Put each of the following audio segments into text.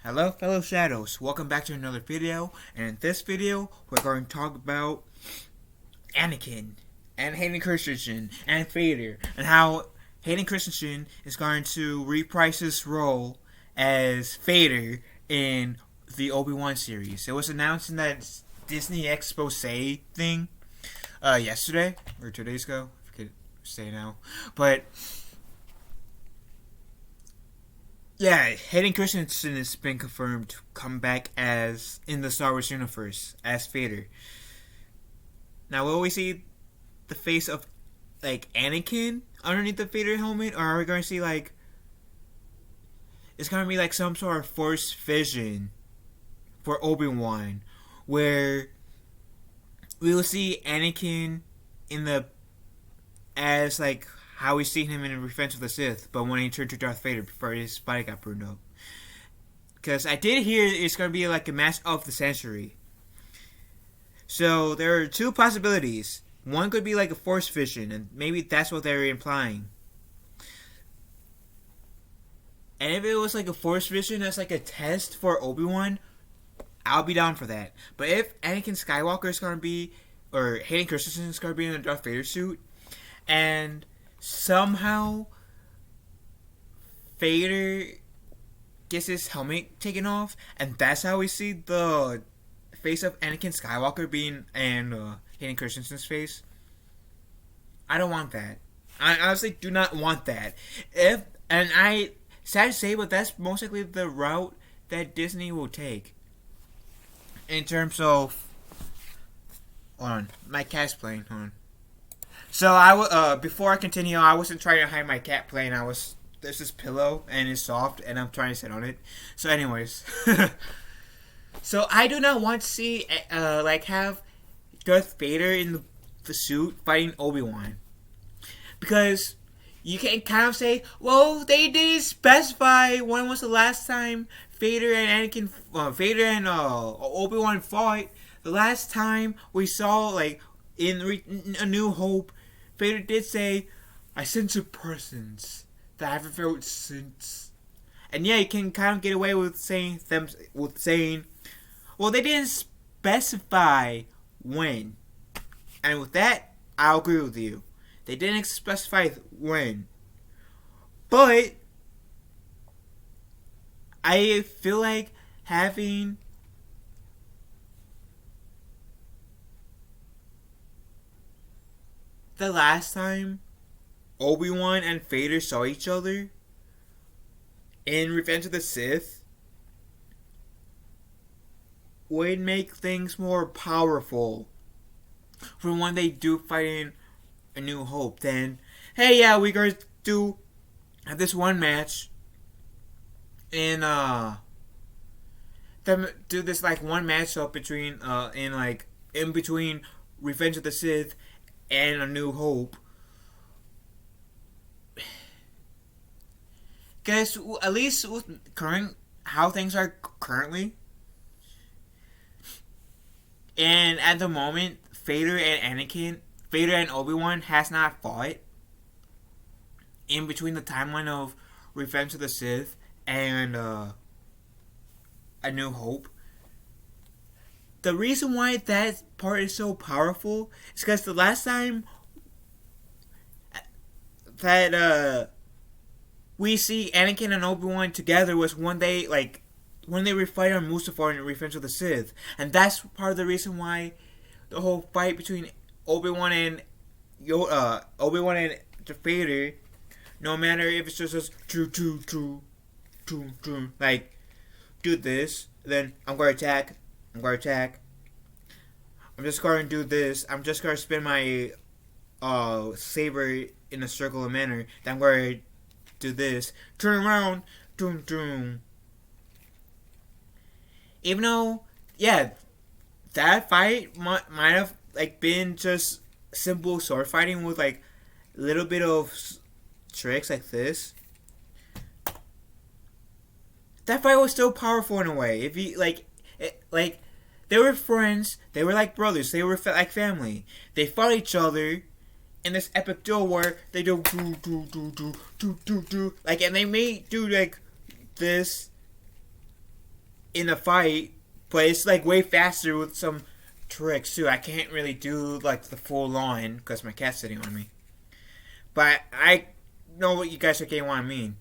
Hello fellow shadows, welcome back to another video, and in this video we're going to talk about Anakin and Hayden Christensen and Vader and how Hayden Christensen is going to reprise his role as Vader in the Obi-Wan series. It was announced in that Disney expose thing yesterday or 2 days ago, I could say now, but yeah, Hayden Christensen has been confirmed to come back as in the Star Wars universe as Vader. Now, will we see the face of like Anakin underneath the Vader helmet, or are we going to see like it's going to be like some sort of Force vision for Obi-Wan, where we will see Anakin in the as like how we see him in Revenge of the Sith, but when he turned to Darth Vader before his body got burned up. Because I did hear it's going to be like a match of the century. So there are two possibilities. One could be like a Force vision, and maybe that's what they're implying. And if it was like a Force vision that's like a test for Obi-Wan, I'll be down for that. But if Anakin Skywalker is going to be, or Hayden Christensen is going to be in a Darth Vader suit, and somehow Vader gets his helmet taken off, and that's how we see the face of Anakin Skywalker being and Hayden Christensen's face. I don't want that. I honestly do not want that. I sad to say, but that's most likely the route that Disney will take in terms of. Hold on, my cat's playing. Hold on. So before I continue, I wasn't trying to hide my cat playing. There's this pillow and it's soft, and I'm trying to sit on it. So, anyways, so I do not want to see have Darth Vader in the suit fighting Obi-Wan, because you can kind of say, well, they didn't specify when was the last time Vader and Obi-Wan fought. The last time we saw in A New Hope, Vader did say, "I sense a presence that I haven't felt since." And yeah, you can kind of get away with saying, well, they didn't specify when. And with that, I'll agree with you. They didn't specify when. But I feel like having the last time Obi-Wan and Vader saw each other in Revenge of the Sith would make things more powerful from when they do fight in A New Hope. Then, hey, yeah, we're going to have this one match in do this like one matchup between in between Revenge of the Sith and A New Hope. Guys, at least with how things are currently, and at the moment, Vader and Obi-Wan has not fought in between the timeline of Revenge of the Sith and A New Hope. The reason why that part is so powerful is because the last time that we see Anakin and Obi-Wan together was when they were fighting on Mustafar in Revenge of the Sith, and that's part of the reason why the whole fight between Obi-Wan and Vader, no matter if it's just like do this, then I'm going to attack. I'm just going to do this. I'm just going to spin my saber in a circular manner. Then I'm going to do this. Turn around. Even though, yeah, that fight might have been just simple sword fighting with a little bit of tricks like this. That fight was still powerful in a way. If you they were friends, they were like brothers, they were like family. They fought each other in this epic duel where they do and they may do this in the fight, but it's like way faster with some tricks too. I can't really do like the full on because my cat's sitting on me. But I know what you guys are getting what I mean.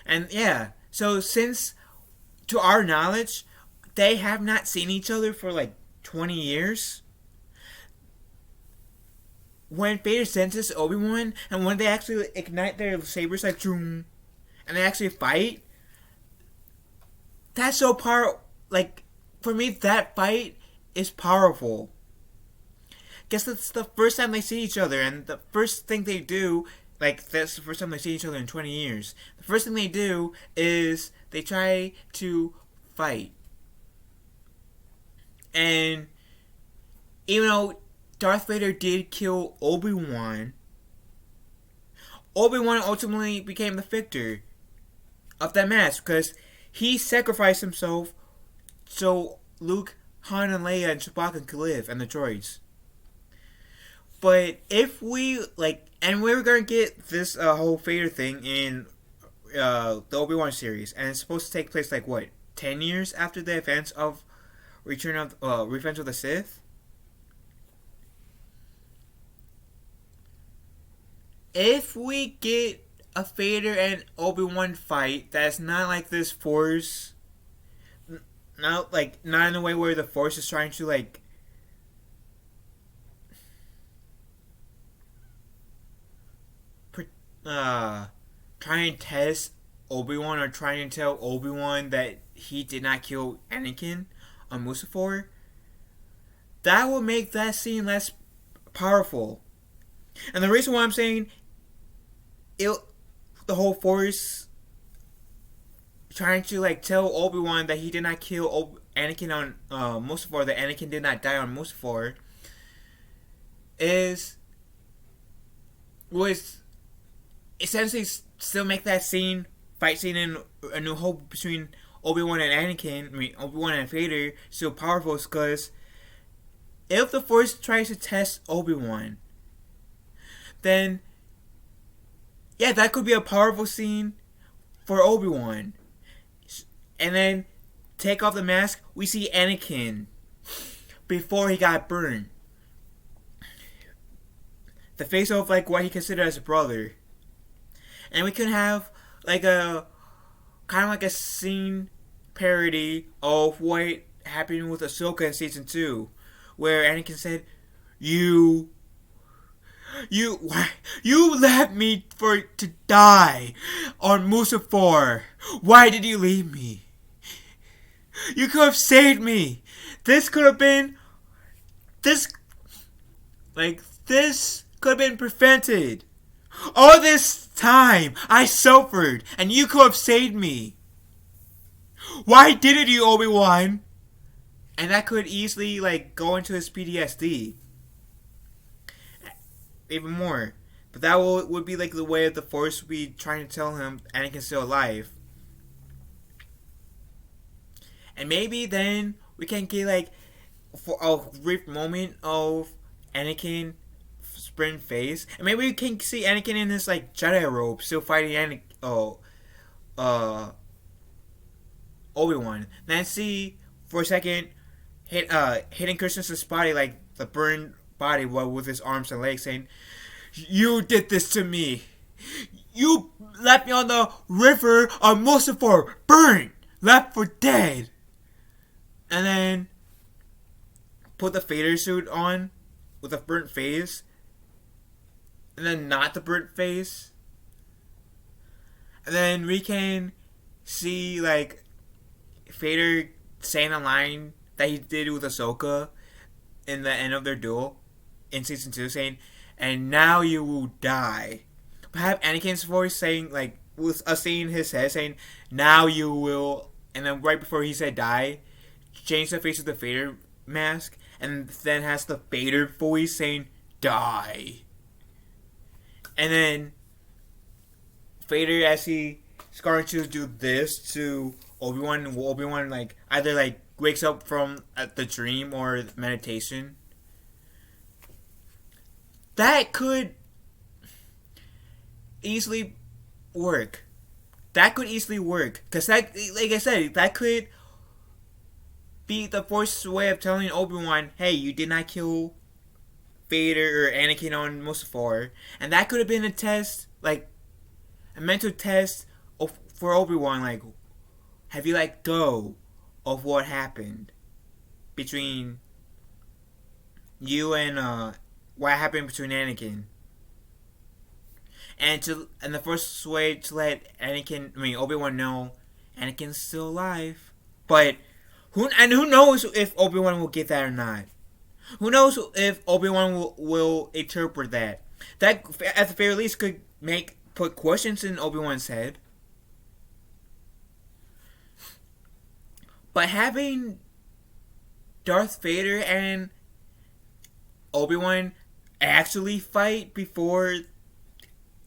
And yeah, so since to our knowledge, they have not seen each other for like 20 years. When Vader senses Obi-Wan, and when they actually ignite their sabers like zoom, and they actually fight, that's so powerful. Like, for me, that fight is powerful. Guess that's the first time they see each other, and the first thing they do, like, that's the first time they see each other in 20 years. The first thing they do is they try to fight. And even though Darth Vader did kill Obi-Wan, Obi-Wan ultimately became the victor of that match because he sacrificed himself so Luke, Han, and Leia and Chewbacca could live, and the droids. But if we, like, and we're going to get this whole Vader thing in the Obi-Wan series, and it's supposed to take place, like, what, 10 years after the events of Revenge of the Sith? If we get a Vader and Obi-Wan fight that's not like this Force, not in a way where the Force is trying to like try and test Obi-Wan or trying to tell Obi-Wan that he did not kill Anakin on Mustafar, that will make that scene less powerful. And the reason why I'm saying the whole Force trying to like tell Obi-Wan that he did not kill Anakin on Mustafar, that Anakin did not die on Mustafar, was essentially still make that fight scene in A New Hope between Obi-Wan and Obi-Wan and Vader still powerful, because if the Force tries to test Obi-Wan, then yeah, that could be a powerful scene for Obi-Wan. And then take off the mask, we see Anakin before he got burned. The face of like what he considered as a brother. And we can have like a kind of like a scene parody of what happened with Ahsoka in season 2, where Anakin said, You left me to die on Mustafar. Why did you leave me? You could have saved me. This could have been prevented. All this time I suffered, and you could have saved me. Why didn't you, Obi-Wan? And that could easily like go into his PTSD. Even more. But that would be like the way of the Force would be trying to tell him Anakin's still alive. And maybe then we can get like for a brief moment of Anakin sprint phase. And maybe we can see Anakin in this like Jedi robe still fighting Obi-Wan. Then see for a second Hayden Christensen's body, like the burned body with his arms and legs, saying, You did this to me. You left me on the river of Mustafar, burned, left for dead. And then put the Vader suit on with a burnt face. And then not the burnt face. And then we can see like Vader saying a line that he did with Ahsoka in the end of their duel in season 2, saying, And now you will die. But have Anakin's voice saying, like, with us seeing his head saying, Now you will, and then right before he said die, change the face of the Vader mask, and then has the Vader voice saying, Die. And then Vader, as he's going to do this to Obi-Wan like either like wakes up from the dream or meditation. That could easily work. Because that, like I said, that could be the Force's way of telling Obi-Wan, hey, you did not kill Vader or Anakin on Mustafar, and that could have been a test, like a mental test for Obi-Wan, like, have you let go of what happened between you and what happened between Anakin? And the first way to let Obi-Wan know Anakin's still alive. But who knows if Obi-Wan will get that or not? Who knows if Obi-Wan will interpret that? That at the very least could put questions in Obi-Wan's head. But having Darth Vader and Obi-Wan actually fight before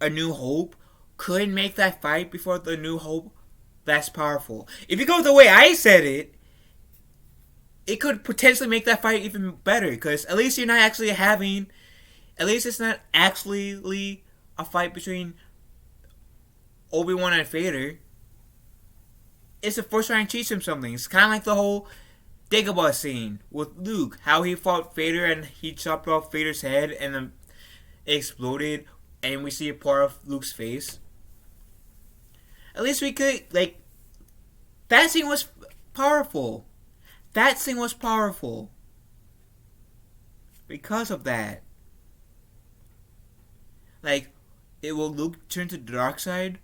A New Hope could make that fight before The New Hope less powerful. If you go the way I said it, it could potentially make that fight even better, because at least it's not actually a fight between Obi-Wan and Vader. It's the Force trying to teach him something. It's kind of like the whole Dagobah scene with Luke, how he fought Vader and he chopped off Vader's head and then it exploded and we see a part of Luke's face. At least we could, that scene was powerful. That scene was powerful because of that. It will Luke turn to the dark side?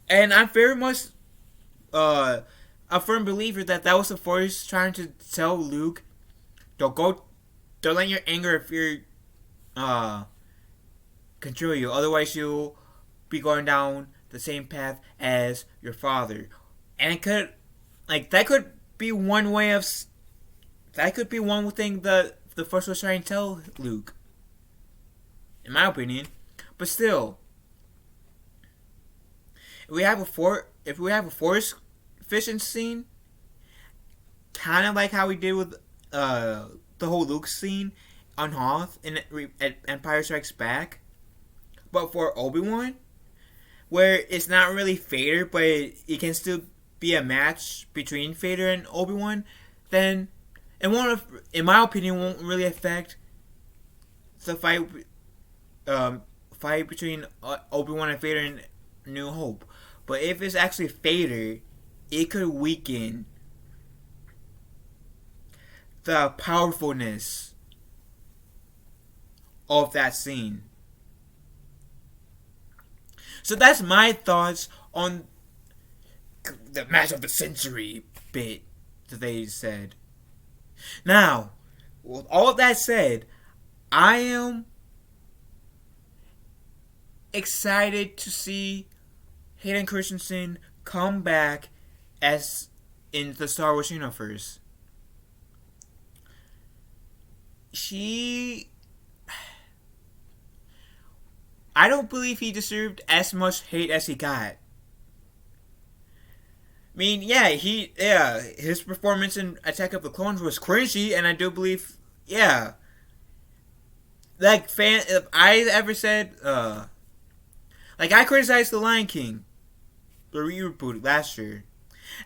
And I'm very much a firm believer that was the Force trying to tell Luke, don't let your anger or fear control you. Otherwise, you'll be going down the same path as your father. And it could, that could be one way of. That could be one thing the Force was trying to tell Luke, in my opinion. But still, if we have a Force vision scene, kind of like how we did with the whole Luke scene on Hoth in Empire Strikes Back, but for Obi-Wan, where it's not really Vader, but it can still be a match between Vader and Obi-Wan, then it won't, in my opinion, won't really affect the fight between Obi-Wan and Vader in New Hope. But if it's actually Vader, it could weaken the powerfulness of that scene. So that's my thoughts on the match of the century bit that they said. Now, with all of that said, I am excited to see Hayden Christensen come back as in the Star Wars universe. I don't believe he deserved as much hate as he got. I mean, his performance in Attack of the Clones was cringy, and I do believe, if I ever said, I criticized The Lion King, the reboot last year,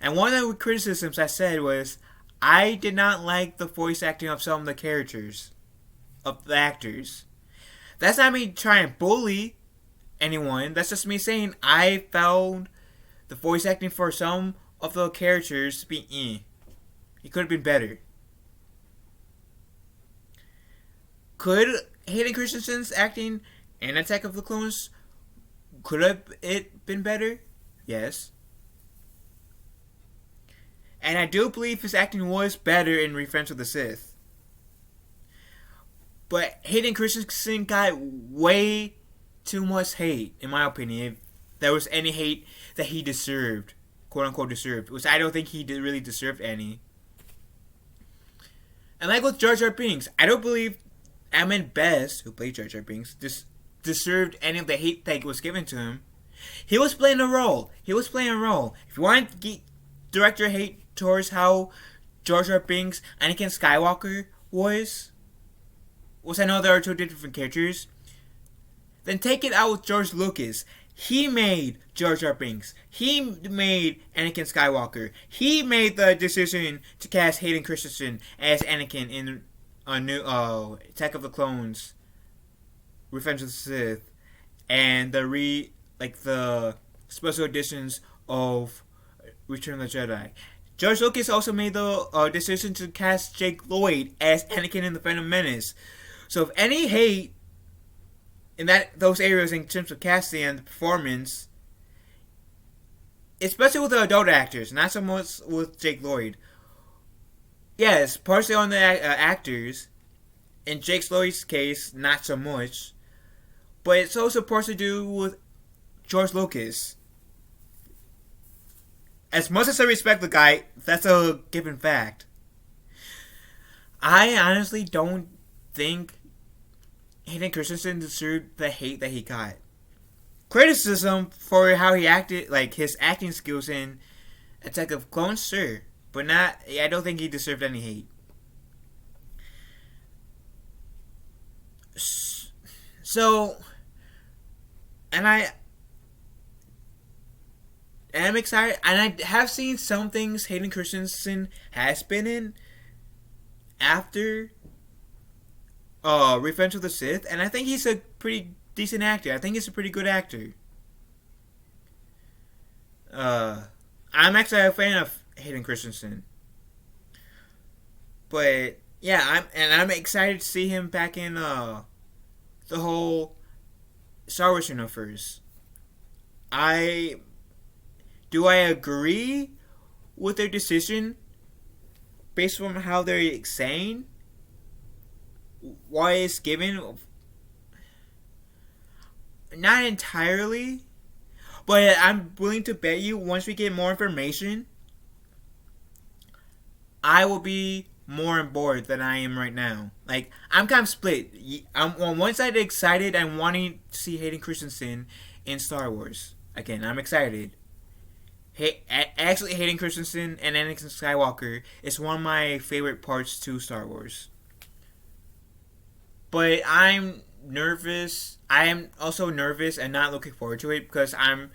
and one of the criticisms I said was, I did not like the voice acting of some of the characters, of the actors. That's not me trying to bully anyone, that's just me saying I found the voice acting for some of the characters to be It could have been better. Could Hayden Christensen's acting in Attack of the Clones, could have it been better? Yes. And I do believe his acting was better in Revenge of the Sith. But Hayden Christensen got way too much hate, in my opinion. If there was any hate that he deserved, quote unquote deserved, which I don't think he really deserved any. And like with Jar Jar Binks, I don't believe Ahmed Best, who played Jar Jar Binks, deserved any of the hate that was given to him. He was playing a role. If you want to direct your hate towards how Jar Jar Binks, Anakin Skywalker was, which I know there are two different characters, then take it out with George Lucas. He made Jar Jar Binks. He made Anakin Skywalker. He made the decision to cast Hayden Christensen as Anakin in a new Attack of the Clones, Revenge of the Sith, and the special editions of Return of the Jedi. George Lucas also made the decision to cast Jake Lloyd as Anakin in the Phantom Menace. So if any hate in those areas in terms of casting and performance, especially with the adult actors, not so much with Jake Lloyd. Yes, partially on the actors. In Jake Lloyd's case, not so much. But it's also partially to do with George Lucas. As much as I respect the guy, that's a given fact. I honestly don't think Hayden Christensen deserved the hate that he got. Criticism for how he acted, like his acting skills in Attack of Clones, sure. But not, I don't think he deserved any hate. So, and I'm excited, and I have seen some things Hayden Christensen has been in after Revenge of the Sith, and I think he's a pretty decent actor. I think he's a pretty good actor. I'm actually a fan of Hayden Christensen, but yeah, I'm excited to see him back in the whole Star Wars universe. Do I agree with their decision based on how they're saying why it's given? Not entirely, but I'm willing to bet you once we get more information, I will be more on board than I am right now. Like, I'm kind of split. I'm on one side excited and wanting to see Hayden Christensen in Star Wars. Again, I'm excited. Actually, Hayden Christensen and Anakin Skywalker is one of my favorite parts to Star Wars. But I'm nervous. I am also nervous and not looking forward to it because I'm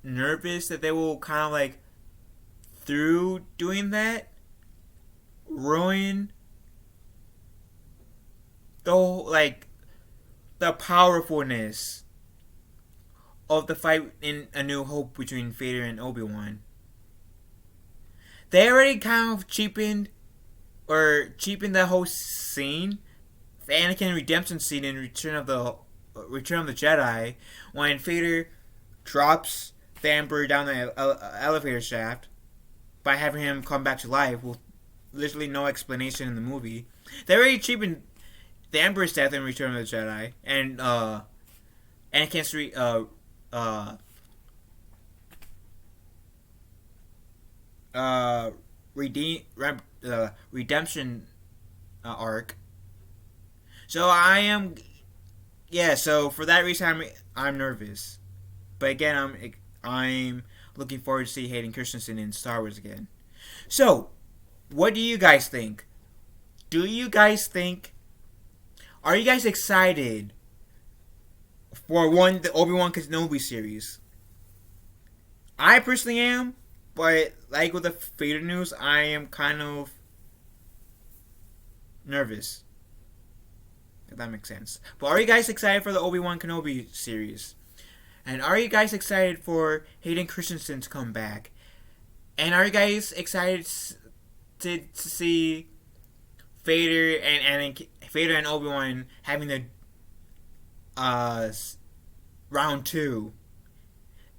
nervous that they will kind of like, through doing that, ruin the whole, like, the powerfulness of the fight in A New Hope between Vader and Obi-Wan. They already kind of cheapened that whole scene, the Anakin redemption scene in Return of the Jedi, when Vader drops the Emperor down the elevator shaft by having him come back to life with literally no explanation in the movie. They already cheapened the Emperor's death in Return of the Jedi, and Anakin's redemption arc. So so for that reason I'm nervous. But again, I'm looking forward to see Hayden Christensen in Star Wars again. So, what do you guys think? Are you guys excited for the Obi-Wan Kenobi series? I personally am, but like with the Vader news, I am kind of nervous. If that makes sense. But are you guys excited for the Obi-Wan Kenobi series? And are you guys excited for Hayden Christensen to come back? And are you guys excited to see Vader and Obi-Wan having the round 2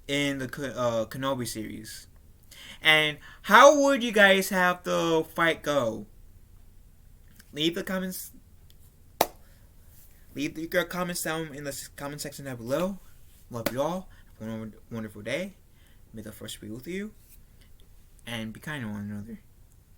in the Kenobi series? And how would you guys have the fight go? Leave your comments down in the comment section down below. Love you all. Have a wonderful day. May the force be with you. And be kind to one another.